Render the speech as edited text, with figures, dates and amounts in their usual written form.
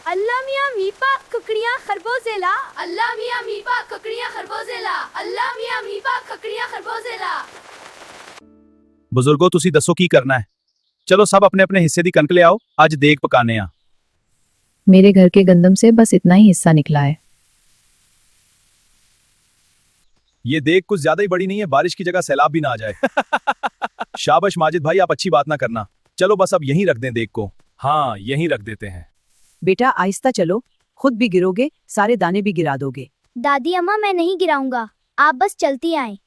अल्लाह मियां मीपा कुकड़ियां खरगोशेला, अल्लाह मियां मीपा कुकड़ियां खरगोशेला, अल्लाह मियां मीपा कुकड़ियां खरगोशेला। बुजुर्गो तुसी दसो की करना है। चलो सब अपने अपने हिस्से दी कणक ले आओ, आज देग पकाने आ। मेरे घर के गंदम से बस इतना ही हिस्सा निकला है। ये देग कुछ ज्यादा ही बड़ी नहीं है, बारिश की जगह सैलाब भी ना आ जाए। शाबाश माजिद भाई, आप अच्छी बात ना करना। चलो बस अब यहीं रख दें देग को। हाँ यहीं रख देते हैं। बेटा आहिस्ता चलो, खुद भी गिरोगे, सारे दाने भी गिरा दोगे। दादी अम्मा मैं नहीं गिराऊंगा, आप बस चलती आएं।